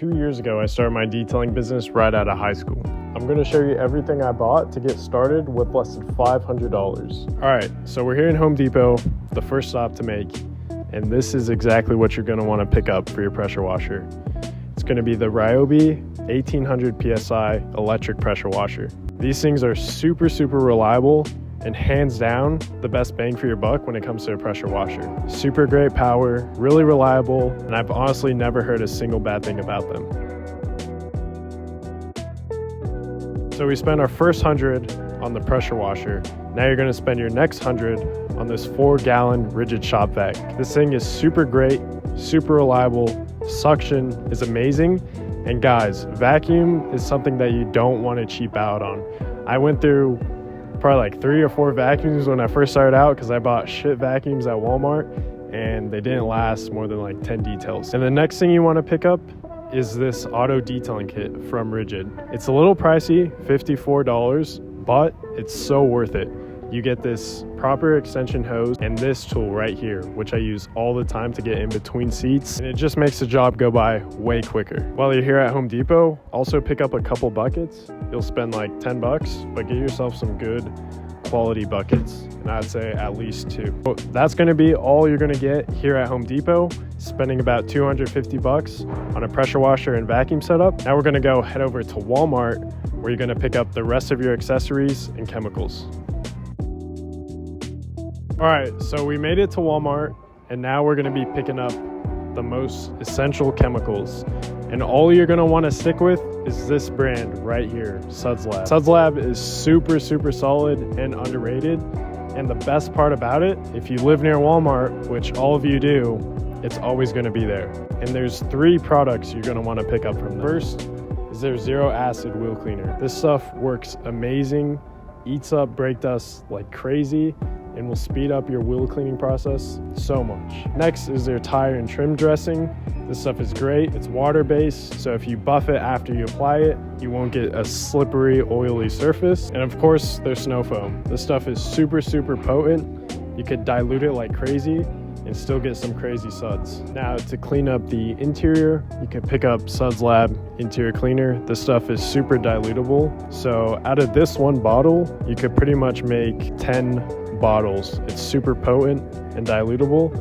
2 years ago, I started my detailing business right out of high school. I'm going to show you everything I bought to get started with less than $500. All right, so we're here in Home Depot, the first stop to make, and this is exactly what you're going to want to pick up for your pressure washer. It's going to be the Ryobi 1800 PSI electric pressure washer. These things are super reliable and hands down the best bang for your buck when it comes to a pressure washer. Super great power, really reliable, and I've honestly never heard a single bad thing about them. So we spent our first 100 on the pressure washer. Now you're gonna spend your next 100 on this 4-gallon rigid shop vac. This thing is super great, super reliable, suction is amazing, and guys, vacuum is something that you don't want to cheap out on. I went through probably like 3 or 4 vacuums when I first started out because I bought shit vacuums at Walmart and they didn't last more than like 10 details. And the next thing you want to pick up is this auto detailing kit from Rigid. It's a little pricey, $54, but it's so worth it. You get this proper extension hose and this tool right here, which I use all the time to get in between seats, and it just makes the job go by way quicker. While you're here at Home Depot, also pick up a couple buckets. You'll spend like 10 bucks, but get yourself some good quality buckets, and I'd say at least 2. So that's gonna be all you're gonna get here at Home Depot, spending about 250 bucks on a pressure washer and vacuum setup. Now we're gonna go head over to Walmart, where you're gonna pick up the rest of your accessories and chemicals. All right, so we made it to Walmart, and now we're gonna be picking up the most essential chemicals. And all you're gonna wanna stick with is this brand right here, Suds Lab. Suds Lab is super solid and underrated. And the best part about it, if you live near Walmart, which all of you do, it's always gonna be there. And there's 3 products you're gonna wanna pick up from them. First is their zero acid wheel cleaner. This stuff works amazing, eats up brake dust like crazy, and will speed up your wheel cleaning process so much. Next is their tire and trim dressing. This stuff is great. It's water-based, so if you buff it after you apply it, you won't get a slippery, oily surface. And of course, their snow foam. This stuff is super potent. You could dilute it like crazy and still get some crazy suds. Now, to clean up the interior, you can pick up Suds Lab Interior Cleaner. This stuff is super dilutable. So out of this one bottle, you could pretty much make 10 bottles. It's super potent and dilutable,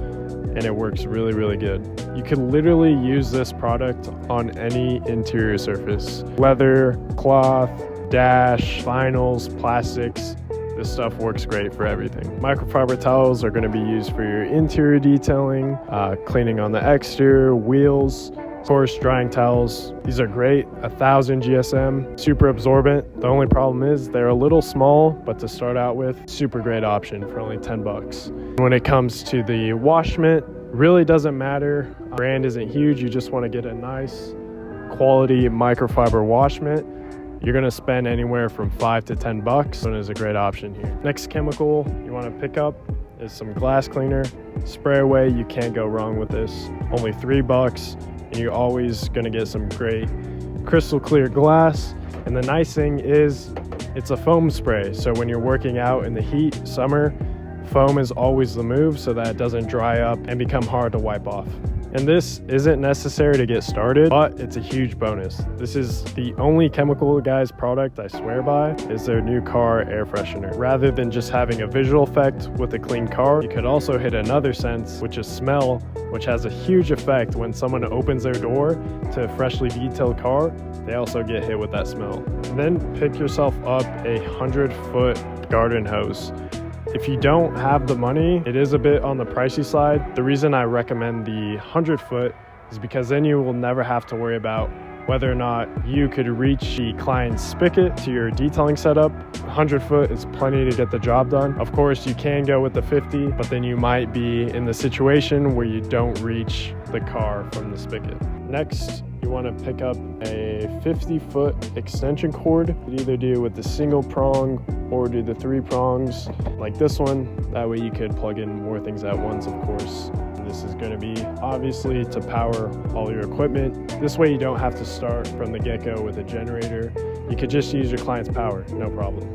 and it works really good. You can literally use this product on any interior surface. Leather, cloth, dash, vinyls, plastics. This stuff works great for everything. Microfiber towels are going to be used for your interior detailing, cleaning on the exterior, wheels. Of course, drying towels. These are great, 1000 GSM, super absorbent. The only problem is they're a little small, but to start out with, super great option for only 10 bucks. When it comes to the wash mitt, really doesn't matter. Brand isn't huge, you just want to get a nice quality microfiber wash mitt. You're gonna spend anywhere from 5 to 10 bucks, and is a great option here. Next chemical you wanna pick up is some glass cleaner. Spray away, you can't go wrong with this. Only 3 bucks, and you're always gonna get some great crystal clear glass. And the nice thing is it's a foam spray, so when you're working out in the heat, summer, foam is always the move so that it doesn't dry up and become hard to wipe off. And this isn't necessary to get started, but it's a huge bonus. This is the only Chemical Guys product I swear by, is their new car air freshener. Rather than just having a visual effect with a clean car, you could also hit another sense, which is smell, which has a huge effect when someone opens their door to a freshly detailed car. They also get hit with that smell. And then pick yourself up a 100-foot garden hose. If you don't have the money, it is a bit on the pricey side. The reason I recommend the 100-foot is because then you will never have to worry about whether or not you could reach the client's spigot to your detailing setup. 100-foot is plenty to get the job done. Of course, you can go with the 50, but then you might be in the situation where you don't reach the car from the spigot. Next, you want to pick up a 50-foot extension cord. You could either do with the single prong or do the 3 prongs like this one. That way you could plug in more things at once, of course. This is going to be obviously to power all your equipment. This way you don't have to start from the get-go with a generator. You could just use your client's power, no problem.